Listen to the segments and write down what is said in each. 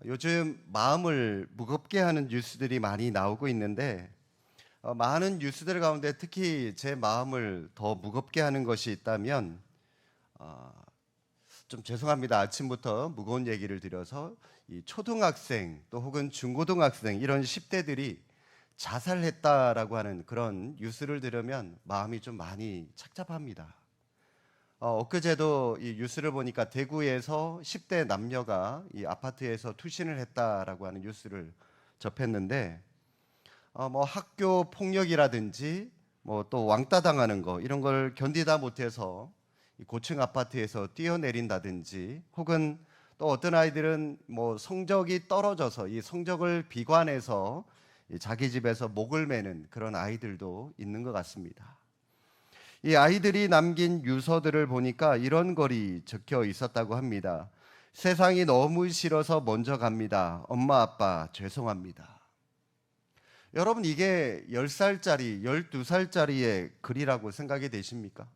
요즘 마음을 무겁게 하는 뉴스들이 많이 나오고 있는데 많은 뉴스들 가운데 특히 제 마음을 더 무겁게 하는 것이 있다면 어, 좀 죄송합니다. 아침부터 무거운 얘기를 드려서 이 초등학생 또 혹은 중고등학생 이런 10대들이 자살했다라고 하는 그런 뉴스를 들으면 마음이 좀 많이 착잡합니다. 엊그제도 이 뉴스를 보니까 대구에서 10대 남녀가 이 아파트에서 투신을 했다라고 하는 뉴스를 접했는데 뭐 학교 폭력이라든지 뭐 또 왕따 당하는 거 이런 걸 견디다 못해서 이 고층 아파트에서 뛰어내린다든지 혹은 또 어떤 아이들은 뭐 성적이 떨어져서 이 성적을 비관해서 이 자기 집에서 목을 매는 그런 아이들도 있는 것 같습니다. 이 아이들이 남긴 유서들을 보니까 이런 글이 적혀 있었다고 합니다. 세상이 너무 싫어서 먼저 갑니다. 엄마 아빠 죄송합니다. 여러분 이게 10살짜리, 12살짜리의 글이라고 생각이 되십니까?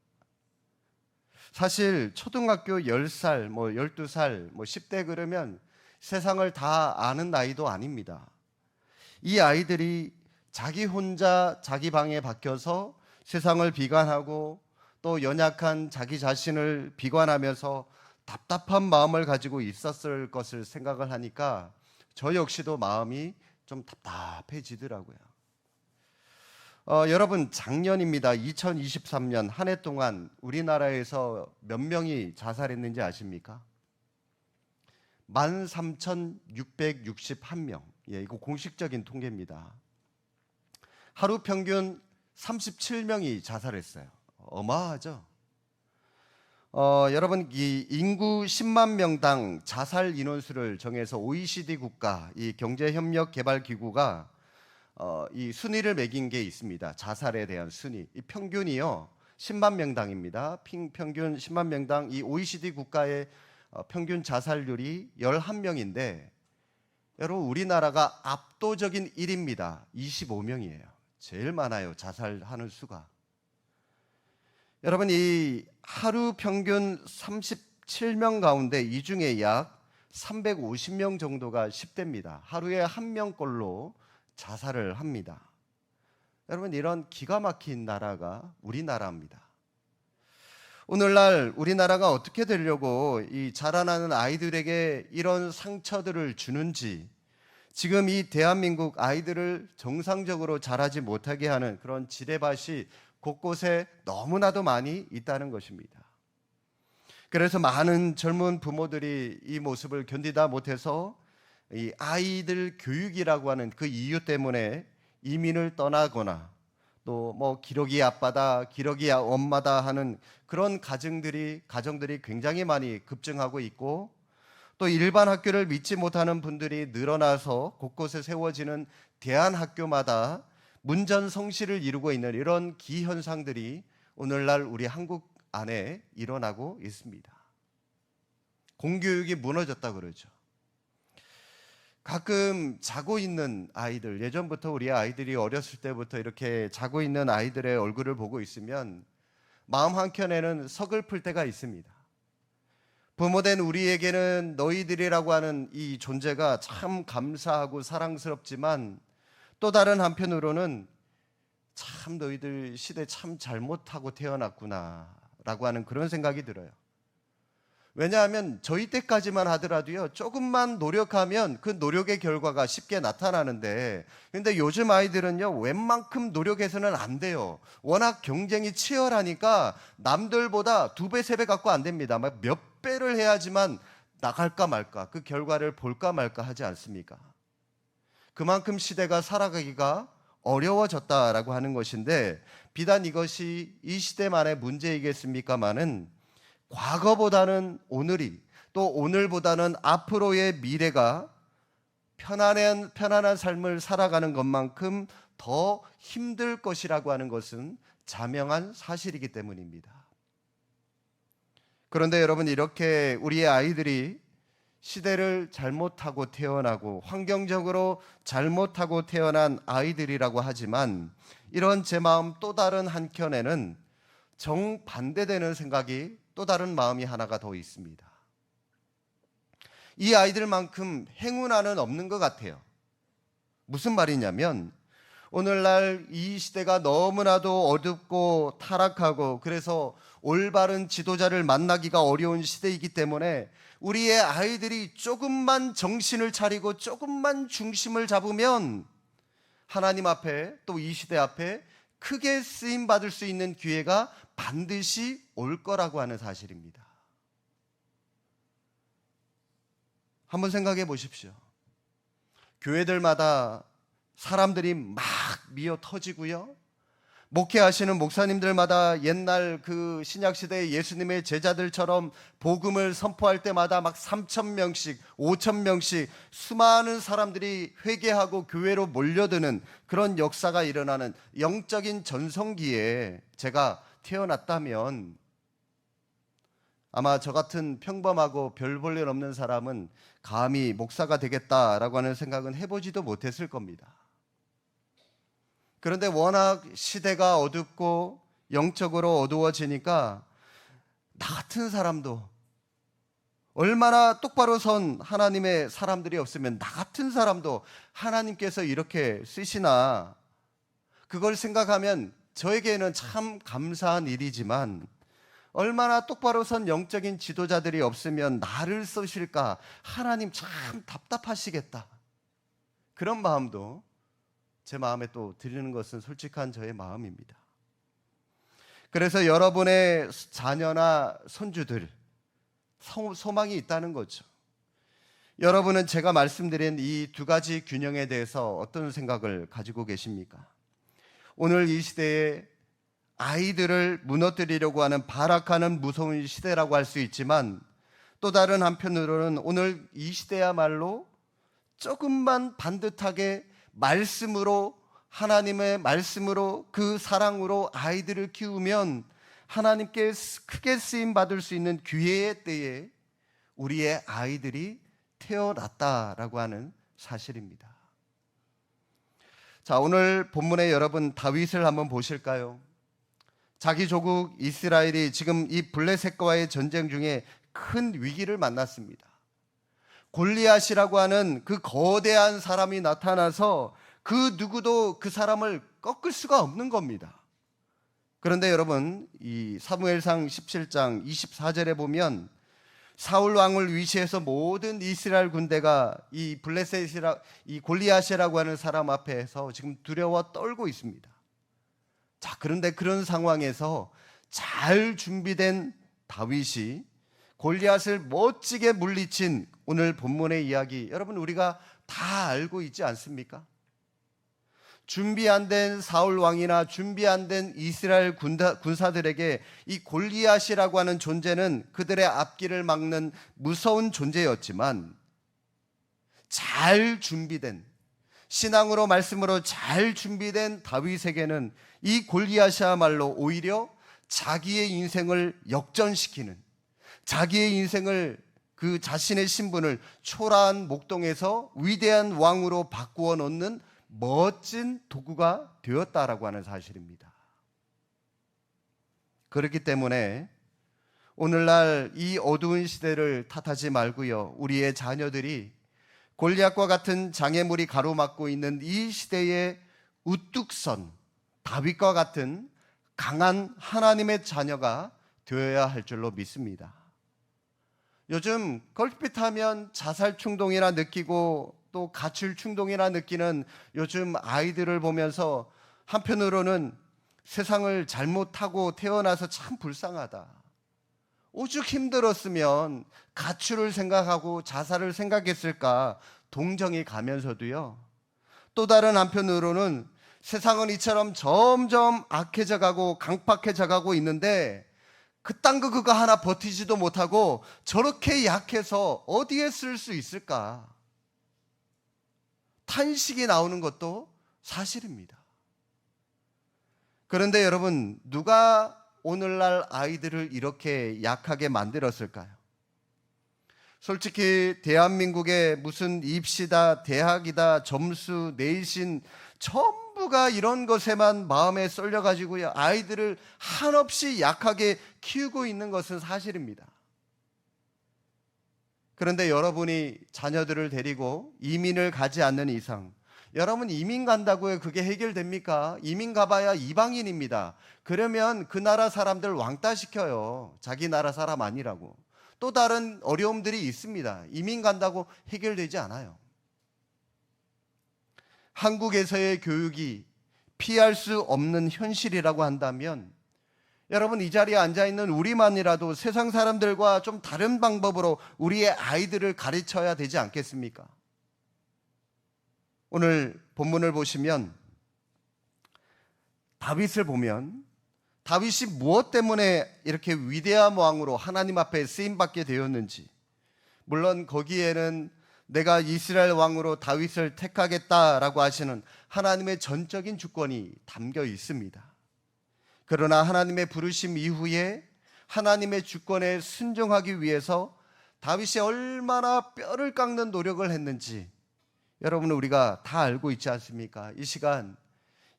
사실 초등학교 10살, 뭐 12살, 뭐 10대 그러면 세상을 다 아는 나이도 아닙니다. 이 아이들이 자기 혼자 자기 방에 박혀서 세상을 비관하고 또 연약한 자기 자신을 비관하면서 답답한 마음을 가지고 있었을 것을 생각을 하니까 저 역시도 마음이 좀 답답해지더라고요. 여러분 작년입니다. 2023년 한 해 동안 우리나라에서 몇 명이 자살했는지 아십니까? 13,661명. 예, 이거 공식적인 통계입니다. 하루 평균 37명이 자살했어요. 어마어마하죠? 여러분 이 인구 10만 명당 자살 인원수를 정해서 OECD 국가 이 경제협력개발기구가 이 순위를 매긴 게 있습니다. 자살에 대한 순위. 이 평균이요 10만 명당입니다. 평균 10만 명당 이 OECD 국가의 평균 자살률이 11명인데 여러분 우리나라가 압도적인 1위입니다. 25명이에요. 제일 많아요. 자살하는 수가. 여러분 이 하루 평균 37명 가운데 이 중에 약 350명 정도가 10대입니다. 하루에 한 명꼴로 자살을 합니다. 여러분 이런 기가 막힌 나라가 우리나라입니다. 오늘날 우리나라가 어떻게 되려고 이 자라나는 아이들에게 이런 상처들을 주는지 지금 이 대한민국 아이들을 정상적으로 자라지 못하게 하는 그런 지뢰밭이 곳곳에 너무나도 많이 있다는 것입니다. 그래서 많은 젊은 부모들이 이 모습을 견디다 못해서 이 아이들 교육이라고 하는 그 이유 때문에 이민을 떠나거나 또 뭐 기러기 아빠다, 기러기 엄마다 하는 그런 가정들이 굉장히 많이 급증하고 있고 또 일반 학교를 믿지 못하는 분들이 늘어나서 곳곳에 세워지는 대안학교마다 문전성시를 이루고 있는 이런 기현상들이 오늘날 우리 한국 안에 일어나고 있습니다. 공교육이 무너졌다 그러죠. 가끔 자고 있는 아이들, 예전부터 우리 아이들이 어렸을 때부터 이렇게 자고 있는 아이들의 얼굴을 보고 있으면 마음 한켠에는 서글플 때가 있습니다. 부모된 우리에게는 너희들이라고 하는 이 존재가 참 감사하고 사랑스럽지만 또 다른 한편으로는 참 너희들 시대 참 잘못하고 태어났구나 라고 하는 그런 생각이 들어요. 왜냐하면 저희 때까지만 하더라도요 조금만 노력하면 그 노력의 결과가 쉽게 나타나는데 근데 요즘 아이들은요 웬만큼 노력해서는 안 돼요. 워낙 경쟁이 치열하니까 남들보다 2배, 3배 갖고 안 됩니다. 막 몇 배를 해야지만 나갈까 말까 그 결과를 볼까 말까 하지 않습니까? 그만큼 시대가 살아가기가 어려워졌다라고 하는 것인데 비단 이것이 이 시대만의 문제이겠습니까마는 과거보다는 오늘이 또 오늘보다는 앞으로의 미래가 편안한 삶을 살아가는 것만큼 더 힘들 것이라고 하는 것은 자명한 사실이기 때문입니다. 그런데 여러분 이렇게 우리의 아이들이 시대를 잘못하고 태어나고 환경적으로 잘못하고 태어난 아이들이라고 하지만 이런 제 마음 또 다른 한켠에는 정반대되는 생각이 또 다른 마음이 하나가 더 있습니다. 이 아이들만큼 행운아는 없는 것 같아요. 무슨 말이냐면 오늘날 이 시대가 너무나도 어둡고 타락하고 그래서 올바른 지도자를 만나기가 어려운 시대이기 때문에 우리의 아이들이 조금만 정신을 차리고 조금만 중심을 잡으면 하나님 앞에 또 이 시대 앞에 크게 쓰임 받을 수 있는 기회가 반드시 올 거라고 하는 사실입니다. 한번 생각해 보십시오. 교회들마다 사람들이 막 미어 터지고요. 목회하시는 목사님들마다 옛날 그 신약시대 예수님의 제자들처럼 복음을 선포할 때마다 막 3,000명씩 5,000명씩 수많은 사람들이 회개하고 교회로 몰려드는 그런 역사가 일어나는 영적인 전성기에 제가 태어났다면 아마 저 같은 평범하고 별 볼 일 없는 사람은 감히 목사가 되겠다라고 하는 생각은 해보지도 못했을 겁니다. 그런데 워낙 시대가 어둡고 영적으로 어두워지니까 나 같은 사람도 얼마나 똑바로 선 하나님의 사람들이 없으면 나 같은 사람도 하나님께서 이렇게 쓰시나 그걸 생각하면 저에게는 참 감사한 일이지만 얼마나 똑바로 선 영적인 지도자들이 없으면 나를 쓰실까 하나님 참 답답하시겠다 그런 마음도 제 마음에 또 드리는 것은 솔직한 저의 마음입니다. 그래서 여러분의 자녀나 손주들 소망이 있다는 거죠. 여러분은 제가 말씀드린 이 두 가지 균형에 대해서 어떤 생각을 가지고 계십니까? 오늘 이 시대에 아이들을 무너뜨리려고 하는 발악하는 무서운 시대라고 할 수 있지만 또 다른 한편으로는 오늘 이 시대야말로 조금만 반듯하게 말씀으로 하나님의 말씀으로 그 사랑으로 아이들을 키우면 하나님께 크게 쓰임 받을 수 있는 기회의 때에 우리의 아이들이 태어났다라고 하는 사실입니다. 자, 오늘 본문에 여러분 다윗을 한번 보실까요? 자기 조국 이스라엘이 지금 이 블레셋과의 전쟁 중에 큰 위기를 만났습니다. 골리앗이라고 하는 그 거대한 사람이 나타나서 그 누구도 그 사람을 꺾을 수가 없는 겁니다. 그런데 여러분 이 사무엘상 17장 24절에 보면 사울 왕을 위시해서 모든 이스라엘 군대가 이 블레셋이라 이 골리앗이라고 하는 사람 앞에서 지금 두려워 떨고 있습니다. 자, 그런데 그런 상황에서 잘 준비된 다윗이 골리앗을 멋지게 물리친 오늘 본문의 이야기 여러분 우리가 다 알고 있지 않습니까? 준비 안 된 사울 왕이나 준비 안 된 이스라엘 군사들에게 이 골리앗이라고 하는 존재는 그들의 앞길을 막는 무서운 존재였지만 잘 준비된 신앙으로 말씀으로 잘 준비된 다윗에게는 이 골리앗이야말로 오히려 자기의 인생을 역전시키는 자기의 인생을 그 자신의 신분을 초라한 목동에서 위대한 왕으로 바꾸어 놓는 멋진 도구가 되었다라고 하는 사실입니다. 그렇기 때문에 오늘날 이 어두운 시대를 탓하지 말고요. 우리의 자녀들이 골리앗과 같은 장애물이 가로막고 있는 이 시대에 우뚝 선 다윗과 같은 강한 하나님의 자녀가 되어야 할 줄로 믿습니다. 요즘 걸핏하면 자살 충동이나 느끼고 또 가출 충동이나 느끼는 요즘 아이들을 보면서 한편으로는 세상을 잘못하고 태어나서 참 불쌍하다. 오죽 힘들었으면 가출을 생각하고 자살을 생각했을까 동정이 가면서도요. 또 다른 한편으로는 세상은 이처럼 점점 악해져 가고 강팍해져 가고 있는데 그딴 거 그거 하나 버티지도 못하고 저렇게 약해서 어디에 쓸 수 있을까? 탄식이 나오는 것도 사실입니다. 그런데 여러분, 누가 오늘날 아이들을 이렇게 약하게 만들었을까요? 솔직히 대한민국의 무슨 입시다, 대학이다, 점수, 내신 전부가 이런 것에만 마음에 쏠려가지고요 아이들을 한없이 약하게 키우고 있는 것은 사실입니다. 그런데 여러분이 자녀들을 데리고 이민을 가지 않는 이상, 여러분 이민 간다고요? 그게 해결됩니까? 이민 가봐야 이방인입니다. 그러면 그 나라 사람들 왕따 시켜요. 자기 나라 사람 아니라고. 또 다른 어려움들이 있습니다. 이민 간다고 해결되지 않아요. 한국에서의 교육이 피할 수 없는 현실이라고 한다면 여러분, 이 자리에 앉아있는 우리만이라도 세상 사람들과 좀 다른 방법으로 우리의 아이들을 가르쳐야 되지 않겠습니까? 오늘 본문을 보시면 다윗을 보면 다윗이 무엇 때문에 이렇게 위대한 왕으로 하나님 앞에 쓰임받게 되었는지, 물론 거기에는 내가 이스라엘 왕으로 다윗을 택하겠다라고 하시는 하나님의 전적인 주권이 담겨 있습니다. 그러나 하나님의 부르심 이후에 하나님의 주권에 순종하기 위해서 다윗이 얼마나 뼈를 깎는 노력을 했는지 여러분 우리가 다 알고 있지 않습니까? 이 시간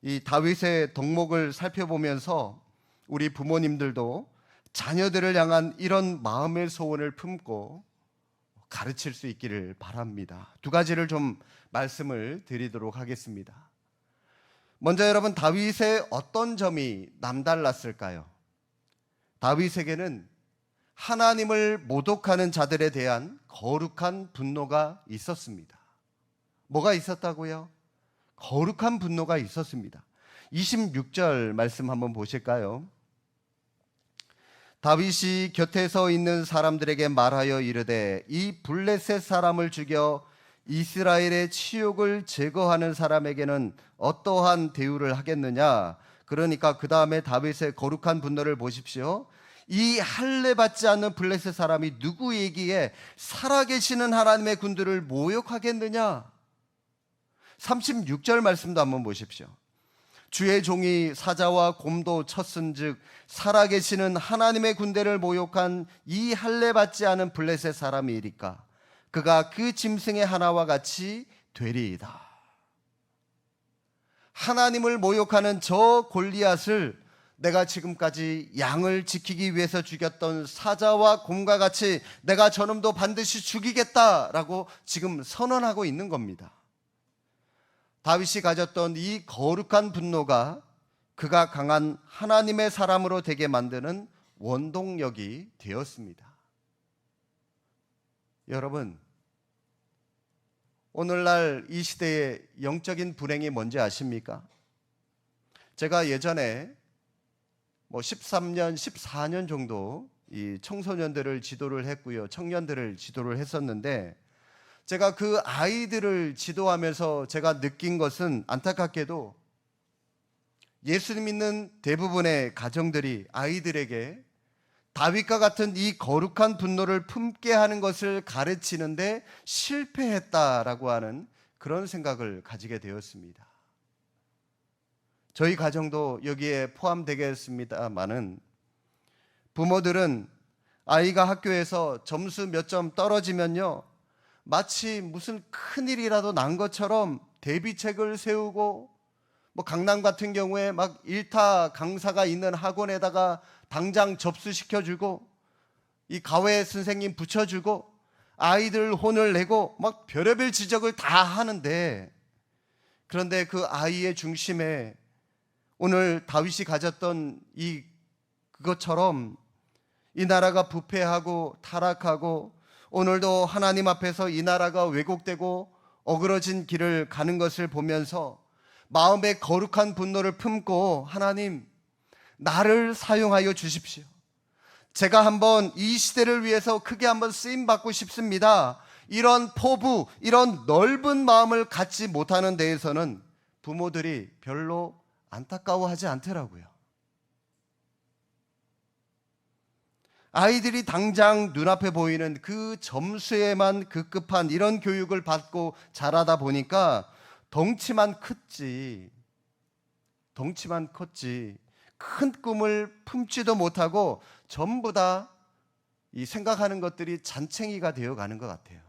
이 다윗의 덕목을 살펴보면서 우리 부모님들도 자녀들을 향한 이런 마음의 소원을 품고 가르칠 수 있기를 바랍니다. 두 가지를 좀 말씀을 드리도록 하겠습니다. 먼저 여러분, 다윗의 어떤 점이 남달랐을까요? 다윗에게는 하나님을 모독하는 자들에 대한 거룩한 분노가 있었습니다. 뭐가 있었다고요? 거룩한 분노가 있었습니다. 26절 말씀 한번 보실까요? 다윗이 곁에 서 있는 사람들에게 말하여 이르되 이 블레셋 사람을 죽여 이스라엘의 치욕을 제거하는 사람에게는 어떠한 대우를 하겠느냐. 그러니까 그 다음에 다윗의 거룩한 분노를 보십시오. 이 할례 받지 않는 블레셋 사람이 누구이기에 살아계시는 하나님의 군들을 모욕하겠느냐. 36절 말씀도 한번 보십시오. 주의 종이 사자와 곰도 쳤은즉 살아계시는 하나님의 군대를 모욕한 이 할례 받지 않은 블레셋 사람이리까 그가 그 짐승의 하나와 같이 되리이다. 하나님을 모욕하는 저 골리앗을 내가 지금까지 양을 지키기 위해서 죽였던 사자와 곰과 같이 내가 저놈도 반드시 죽이겠다라고 지금 선언하고 있는 겁니다. 다윗이 가졌던 이 거룩한 분노가 그가 강한 하나님의 사람으로 되게 만드는 원동력이 되었습니다. 여러분, 오늘날 이 시대의 영적인 불행이 뭔지 아십니까? 제가 예전에 13년, 14년 정도 이 청소년들을 지도를 했고요. 청년들을 지도를 했었는데 제가 그 아이들을 지도하면서 제가 느낀 것은 안타깝게도 예수 믿는 대부분의 가정들이 아이들에게 다윗과 같은 이 거룩한 분노를 품게 하는 것을 가르치는데 실패했다라고 하는 그런 생각을 가지게 되었습니다. 저희 가정도 여기에 포함되겠습니다만은 부모들은 아이가 학교에서 점수 몇 점 떨어지면요 마치 무슨 큰일이라도 난 것처럼 대비책을 세우고 강남 같은 경우에 막 일타 강사가 있는 학원에다가 당장 접수시켜주고 이 가외 선생님 붙여주고 아이들 혼을 내고 막 별의별 지적을 다 하는데 그런데 그 아이의 중심에 오늘 다윗이 가졌던 그것처럼 이 나라가 부패하고 타락하고 오늘도 하나님 앞에서 이 나라가 왜곡되고 어그러진 길을 가는 것을 보면서 마음에 거룩한 분노를 품고 하나님 나를 사용하여 주십시오. 제가 한번 이 시대를 위해서 크게 한번 쓰임받고 싶습니다. 이런 포부, 이런 넓은 마음을 갖지 못하는 데에서는 부모들이 별로 안타까워하지 않더라고요. 아이들이 당장 눈앞에 보이는 그 점수에만 급급한 이런 교육을 받고 자라다 보니까 덩치만 컸지 큰 꿈을 품지도 못하고 전부 다 이 생각하는 것들이 잔챙이가 되어가는 것 같아요.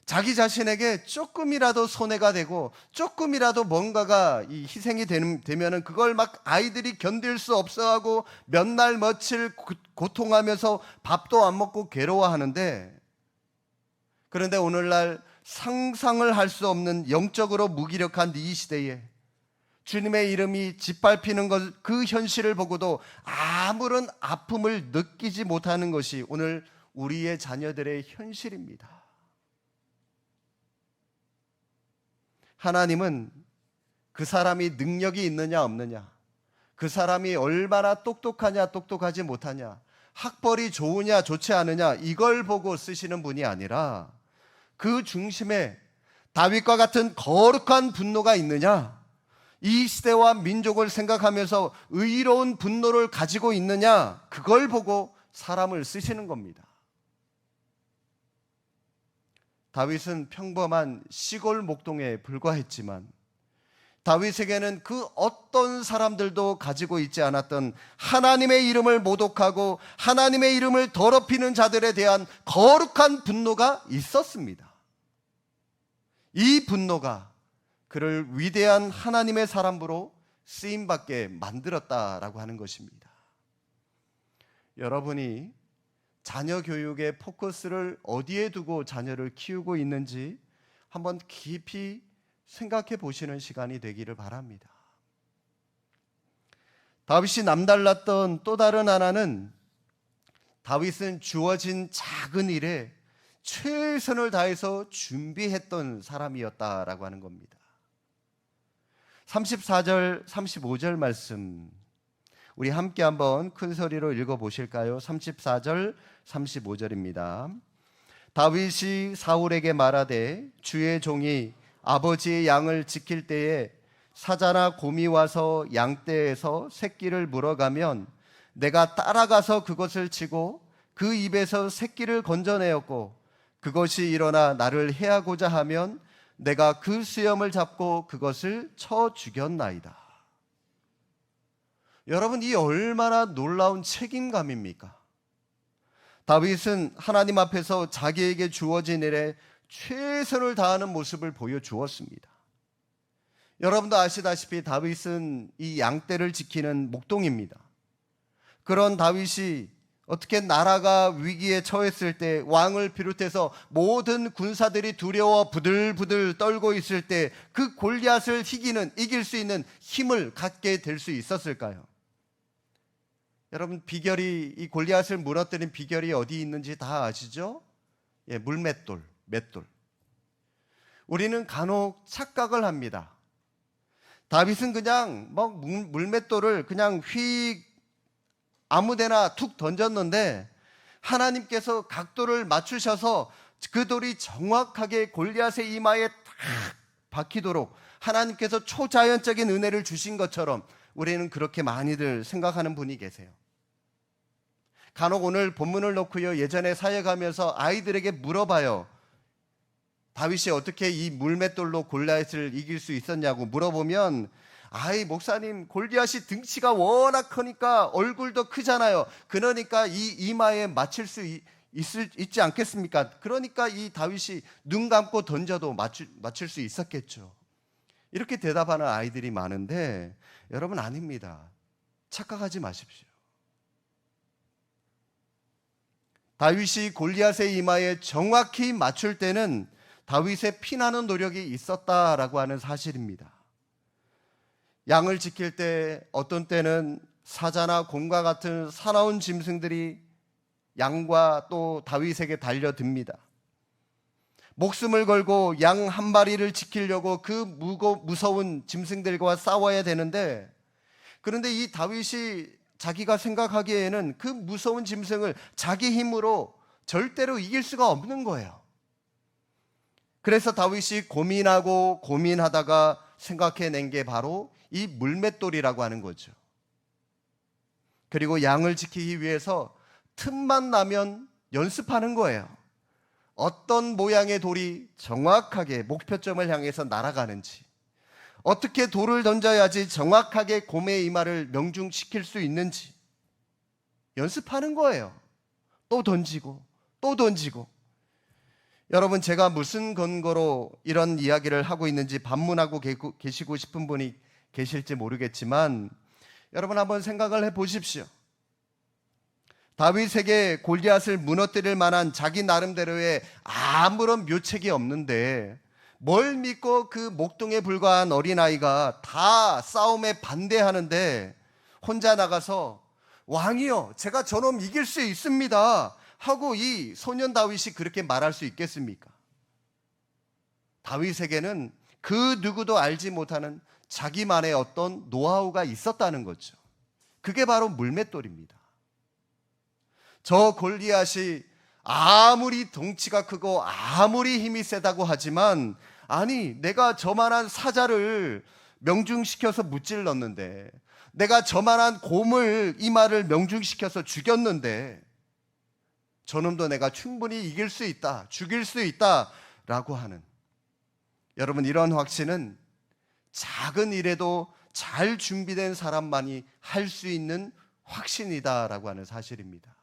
자기 자신에게 조금이라도 손해가 되고 조금이라도 뭔가가 이 희생이 되면은 그걸 막 아이들이 견딜 수 없어하고 몇 날 며칠 고통하면서 밥도 안 먹고 괴로워하는데, 그런데 오늘날 상상을 할 수 없는 영적으로 무기력한 이 시대에 주님의 이름이 짓밟히는 것, 그 현실을 보고도 아무런 아픔을 느끼지 못하는 것이 오늘 우리의 자녀들의 현실입니다. 하나님은 그 사람이 능력이 있느냐 없느냐, 그 사람이 얼마나 똑똑하냐 똑똑하지 못하냐, 학벌이 좋으냐 좋지 않으냐, 이걸 보고 쓰시는 분이 아니라 그 중심에 다윗과 같은 거룩한 분노가 있느냐, 이 시대와 민족을 생각하면서 의로운 분노를 가지고 있느냐, 그걸 보고 사람을 쓰시는 겁니다. 다윗은 평범한 시골 목동에 불과했지만 다윗에게는 그 어떤 사람들도 가지고 있지 않았던 하나님의 이름을 모독하고 하나님의 이름을 더럽히는 자들에 대한 거룩한 분노가 있었습니다. 이 분노가 그를 위대한 하나님의 사람으로 쓰임받게 만들었다라고 하는 것입니다. 여러분이 자녀 교육의 포커스를 어디에 두고 자녀를 키우고 있는지 한번 깊이 생각해 보시는 시간이 되기를 바랍니다. 다윗이 남달랐던 또 다른 하나는, 다윗은 주어진 작은 일에 최선을 다해서 준비했던 사람이었다라고 하는 겁니다. 34절, 35절 말씀 우리 함께 한번 큰 소리로 읽어보실까요? 34절, 35절입니다. 다윗이 사울에게 말하되 주의 종이 아버지의 양을 지킬 때에 사자나 곰이 와서 양떼에서 새끼를 물어가면 내가 따라가서 그것을 치고 그 입에서 새끼를 건져내었고 그것이 일어나 나를 해하고자 하면 내가 그 수염을 잡고 그것을 쳐 죽였나이다. 여러분, 이 얼마나 놀라운 책임감입니까? 다윗은 하나님 앞에서 자기에게 주어진 일에 최선을 다하는 모습을 보여주었습니다. 여러분도 아시다시피 다윗은 이 양떼를 지키는 목동입니다. 그런 다윗이 어떻게 나라가 위기에 처했을 때, 왕을 비롯해서 모든 군사들이 두려워 부들부들 떨고 있을 때 그 골리앗을 이길 수 있는 힘을 갖게 될 수 있었을까요? 여러분, 이 골리앗을 무너뜨린 비결이 어디 있는지 다 아시죠? 물맷돌, 맷돌. 우리는 간혹 착각을 합니다. 다윗은 그냥 물맷돌을 그냥 휙 아무데나 툭 던졌는데 하나님께서 각도를 맞추셔서 그 돌이 정확하게 골리앗의 이마에 탁 박히도록 하나님께서 초자연적인 은혜를 주신 것처럼 우리는 그렇게 많이들 생각하는 분이 계세요. 간혹 오늘 본문을 놓고요, 예전에 사역하면서 아이들에게 물어봐요. 다윗이 어떻게 이 물맷돌로 골리앗을 이길 수 있었냐고 물어보면, 목사님, 골리앗이 등치가 워낙 크니까 얼굴도 크잖아요. 그러니까 이 이마에 맞출 수 있지 않겠습니까? 그러니까 이 다윗이 눈 감고 던져도 맞출 수 있었겠죠. 이렇게 대답하는 아이들이 많은데 여러분, 아닙니다. 착각하지 마십시오. 다윗이 골리앗의 이마에 정확히 맞출 때는 다윗의 피나는 노력이 있었다라고 하는 사실입니다. 양을 지킬 때 어떤 때는 사자나 곰과 같은 사나운 짐승들이 양과 또 다윗에게 달려듭니다. 목숨을 걸고 양 한 마리를 지키려고 그 무서운 짐승들과 싸워야 되는데, 그런데 이 다윗이 자기가 생각하기에는 그 무서운 짐승을 자기 힘으로 절대로 이길 수가 없는 거예요. 그래서 다윗이 고민하다가 생각해낸 게 바로 이 물맷돌이라고 하는 거죠. 그리고 양을 지키기 위해서 틈만 나면 연습하는 거예요. 어떤 모양의 돌이 정확하게 목표점을 향해서 날아가는지, 어떻게 돌을 던져야지 정확하게 곰의 이마를 명중시킬 수 있는지 연습하는 거예요. 또 던지고 또 던지고. 여러분, 제가 무슨 근거로 이런 이야기를 하고 있는지 반문하고 계시고 싶은 분이 계실지 모르겠지만 여러분 한번 생각을 해 보십시오. 다윗에게 골리앗을 무너뜨릴 만한 자기 나름대로의 아무런 묘책이 없는데 뭘 믿고 그 목동에 불과한 어린아이가 다 싸움에 반대하는데 혼자 나가서 왕이여, 제가 저놈 이길 수 있습니다 하고 이 소년 다윗이 그렇게 말할 수 있겠습니까? 다윗에게는 그 누구도 알지 못하는 자기만의 어떤 노하우가 있었다는 거죠. 그게 바로 물맷돌입니다. 저 골리앗이 아무리 덩치가 크고 아무리 힘이 세다고 하지만, 아니 내가 저만한 사자를 명중시켜서 무찔렀는데, 내가 저만한 곰을 이마를 명중시켜서 죽였는데 저놈도 내가 충분히 이길 수 있다, 죽일 수 있다 라고 하는, 여러분 이런 확신은 작은 일에도 잘 준비된 사람만이 할 수 있는 확신이다라고 하는 사실입니다.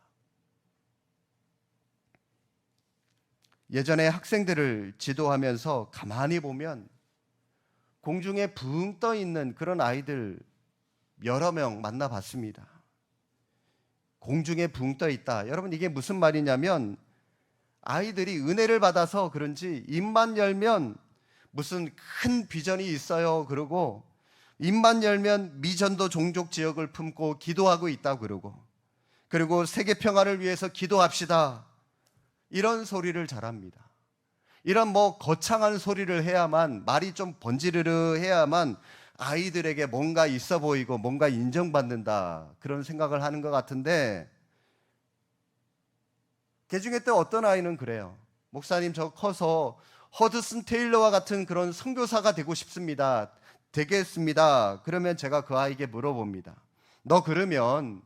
예전에 학생들을 지도하면서 가만히 보면 공중에 붕 떠 있는 그런 아이들 여러 명 만나봤습니다. 공중에 붕 떠 있다. 여러분 이게 무슨 말이냐면 아이들이 은혜를 받아서 그런지 입만 열면 무슨 큰 비전이 있어요 그러고, 입만 열면 미전도 종족 지역을 품고 기도하고 있다 그러고, 그리고 세계 평화를 위해서 기도합시다 이런 소리를 잘합니다. 이런 거창한 소리를 해야만, 말이 좀 번지르르 해야만 아이들에게 뭔가 있어 보이고 뭔가 인정받는다 그런 생각을 하는 것 같은데, 그중에 또 어떤 아이는 그래요. 목사님 저 커서 허드슨 테일러와 같은 그런 선교사가 되고 싶습니다. 되겠습니다. 그러면 제가 그 아이에게 물어봅니다. 너 그러면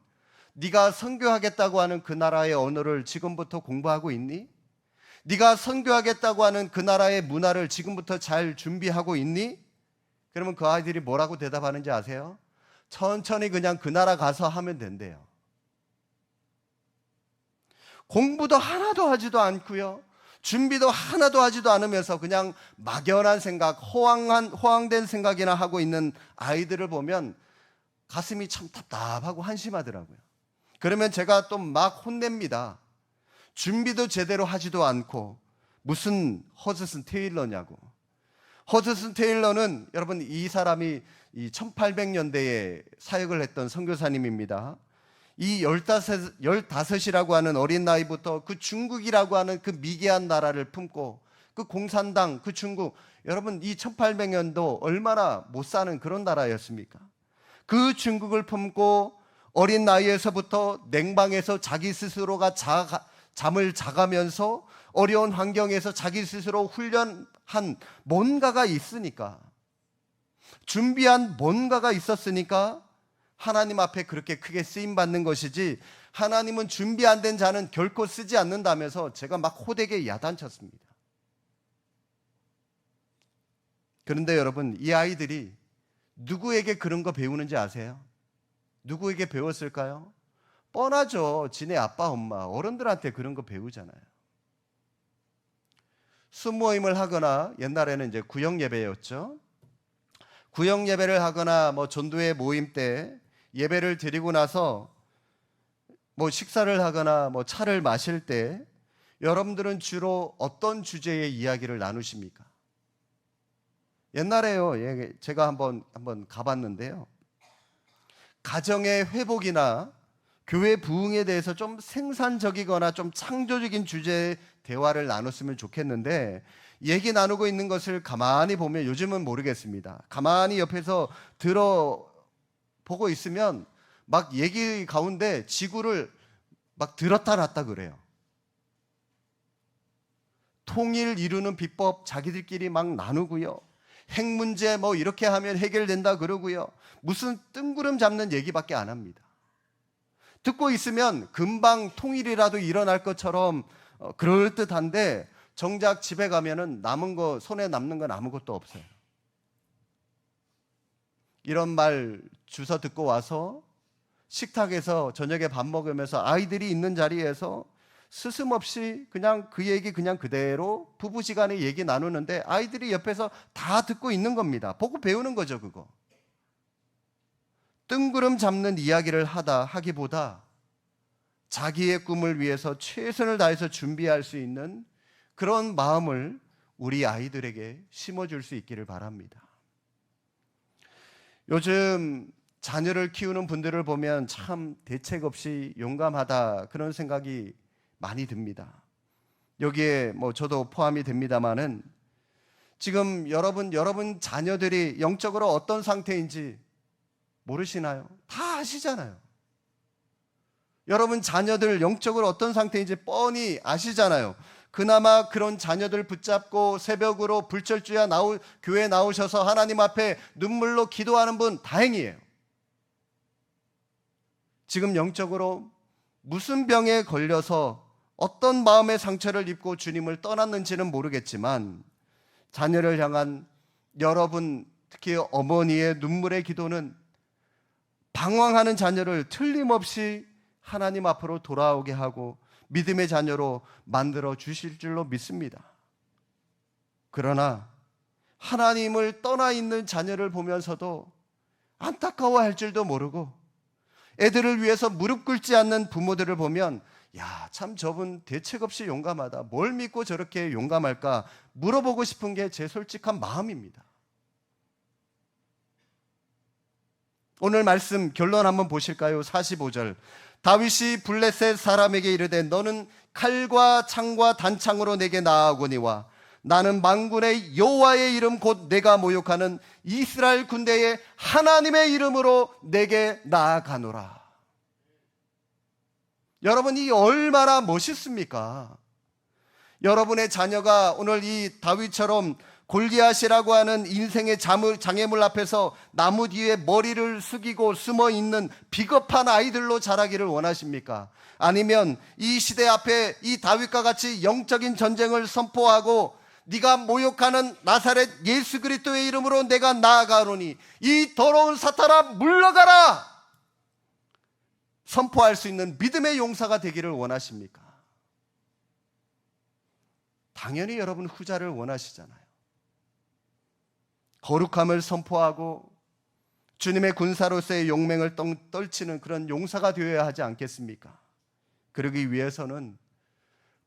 네가 선교하겠다고 하는 그 나라의 언어를 지금부터 공부하고 있니? 네가 선교하겠다고 하는 그 나라의 문화를 지금부터 잘 준비하고 있니? 그러면 그 아이들이 뭐라고 대답하는지 아세요? 천천히 그냥 그 나라 가서 하면 된대요. 공부도 하나도 하지도 않고요, 준비도 하나도 하지도 않으면서 그냥 막연한 생각, 호황된 생각이나 하고 있는 아이들을 보면 가슴이 참 답답하고 한심하더라고요. 그러면 제가 또 막 혼냅니다. 준비도 제대로 하지도 않고 무슨 허드슨 테일러냐고. 허드슨 테일러는 여러분 이 사람이 이 1800년대에 사역을 했던 선교사님입니다. 이 15이라고 하는 어린 나이부터 그 중국이라고 하는 그 미개한 나라를 품고 그 공산당, 그 중국, 여러분 이 1800년도 얼마나 못 사는 그런 나라였습니까? 그 중국을 품고 어린 나이에서부터 냉방에서 자기 스스로가 잠을 자가면서 어려운 환경에서 자기 스스로 훈련한 뭔가가 있으니까, 준비한 뭔가가 있었으니까 하나님 앞에 그렇게 크게 쓰임받는 것이지, 하나님은 준비 안 된 자는 결코 쓰지 않는다면서 제가 막 호되게 야단쳤습니다. 그런데 여러분 이 아이들이 누구에게 그런 거 배우는지 아세요? 누구에게 배웠을까요? 뻔하죠. 지네 아빠 엄마 어른들한테 그런 거 배우잖아요. 수모임을 하거나, 옛날에는 이제 구역 예배였죠. 구역 예배를 하거나 전도회 모임 때 예배를 드리고 나서 식사를 하거나 차를 마실 때 여러분들은 주로 어떤 주제의 이야기를 나누십니까? 옛날에요, 제가 한번 가봤는데요, 가정의 회복이나 교회 부흥에 대해서 좀 생산적이거나 좀 창조적인 주제의 대화를 나눴으면 좋겠는데, 얘기 나누고 있는 것을 가만히 보면, 요즘은 모르겠습니다, 가만히 옆에서 들어보고 있으면 막 얘기 가운데 지구를 막 들었다 놨다 그래요. 통일 이루는 비법 자기들끼리 막 나누고요, 핵 문제 이렇게 하면 해결된다 그러고요, 무슨 뜬구름 잡는 얘기밖에 안 합니다. 듣고 있으면 금방 통일이라도 일어날 것처럼 그럴듯한데, 정작 집에 가면은 남은 거, 손에 남는 건 아무것도 없어요. 이런 말 주워 듣고 와서 식탁에서 저녁에 밥 먹으면서 아이들이 있는 자리에서 스스럼없이 그냥 그 얘기 그냥 그대로 부부지간에 얘기 나누는데 아이들이 옆에서 다 듣고 있는 겁니다. 보고 배우는 거죠, 그거. 뜬구름 잡는 이야기를 하기보다 자기의 꿈을 위해서 최선을 다해서 준비할 수 있는 그런 마음을 우리 아이들에게 심어줄 수 있기를 바랍니다. 요즘 자녀를 키우는 분들을 보면 참 대책 없이 용감하다 그런 생각이 많이 듭니다. 여기에 저도 포함이 됩니다만은 지금 여러분 자녀들이 영적으로 어떤 상태인지 모르시나요? 다 아시잖아요. 여러분 자녀들 영적으로 어떤 상태인지 뻔히 아시잖아요. 그나마 그런 자녀들 붙잡고 새벽으로 불철주야 교회에 나오셔서 하나님 앞에 눈물로 기도하는 분 다행이에요. 지금 영적으로 무슨 병에 걸려서 어떤 마음의 상처를 입고 주님을 떠났는지는 모르겠지만 자녀를 향한 여러분, 특히 어머니의 눈물의 기도는 방황하는 자녀를 틀림없이 하나님 앞으로 돌아오게 하고 믿음의 자녀로 만들어 주실 줄로 믿습니다. 그러나 하나님을 떠나 있는 자녀를 보면서도 안타까워할 줄도 모르고 애들을 위해서 무릎 꿇지 않는 부모들을 보면 참 저분 대책 없이 용감하다. 뭘 믿고 저렇게 용감할까 물어보고 싶은 게 제 솔직한 마음입니다. 오늘 말씀 결론 한번 보실까요? 45절. 다윗이 블레셋 사람에게 이르되 너는 칼과 창과 단창으로 내게 나아오거니와 나는 만군의 여호와의 이름 곧 내가 모욕하는 이스라엘 군대의 하나님의 이름으로 내게 나아가노라. 여러분, 이 얼마나 멋있습니까? 여러분의 자녀가 오늘 이 다윗처럼 골리앗이라고 하는 인생의 장애물 앞에서 나무 뒤에 머리를 숙이고 숨어 있는 비겁한 아이들로 자라기를 원하십니까? 아니면 이 시대 앞에 이 다윗과 같이 영적인 전쟁을 선포하고 네가 모욕하는 나사렛 예수 그리스도의 이름으로 내가 나아가노니 이 더러운 사탄아 물러가라 선포할 수 있는 믿음의 용사가 되기를 원하십니까? 당연히 여러분 후자를 원하시잖아요. 거룩함을 선포하고 주님의 군사로서의 용맹을 떨치는 그런 용사가 되어야 하지 않겠습니까? 그러기 위해서는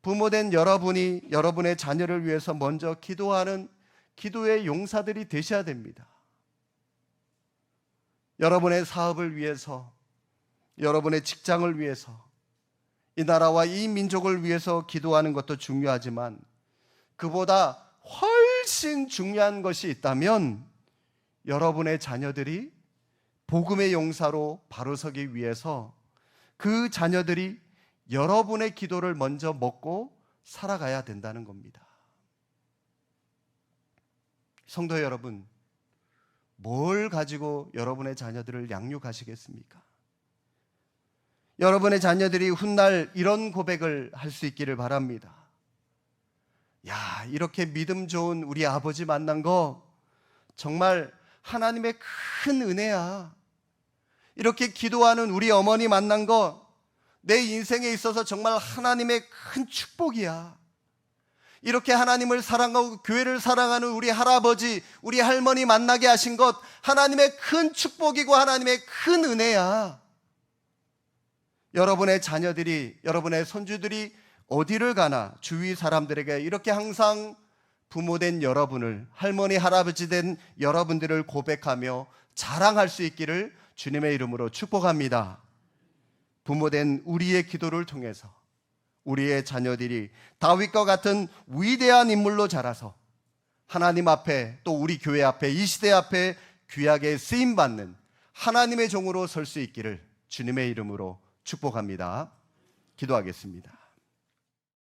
부모된 여러분이 여러분의 자녀를 위해서 먼저 기도하는 기도의 용사들이 되셔야 됩니다. 여러분의 사업을 위해서, 여러분의 직장을 위해서, 이 나라와 이 민족을 위해서 기도하는 것도 중요하지만 그보다 훨씬 중요한 것이 있다면 여러분의 자녀들이 복음의 용사로 바로 서기 위해서 그 자녀들이 여러분의 기도를 먼저 먹고 살아가야 된다는 겁니다. 성도 여러분, 뭘 가지고 여러분의 자녀들을 양육하시겠습니까? 여러분의 자녀들이 훗날 이런 고백을 할 수 있기를 바랍니다. 이렇게 믿음 좋은 우리 아버지 만난 거 정말 하나님의 큰 은혜야. 이렇게 기도하는 우리 어머니 만난 거 내 인생에 있어서 정말 하나님의 큰 축복이야. 이렇게 하나님을 사랑하고 교회를 사랑하는 우리 할아버지, 우리 할머니 만나게 하신 것 하나님의 큰 축복이고 하나님의 큰 은혜야. 여러분의 자녀들이, 여러분의 손주들이 어디를 가나 주위 사람들에게 이렇게 항상 부모된 여러분을, 할머니, 할아버지 된 여러분들을 고백하며 자랑할 수 있기를 주님의 이름으로 축복합니다. 부모된 우리의 기도를 통해서 우리의 자녀들이 다윗과 같은 위대한 인물로 자라서 하나님 앞에 또 우리 교회 앞에 이 시대 앞에 귀하게 쓰임받는 하나님의 종으로 설 수 있기를 주님의 이름으로 축복합니다. 기도하겠습니다.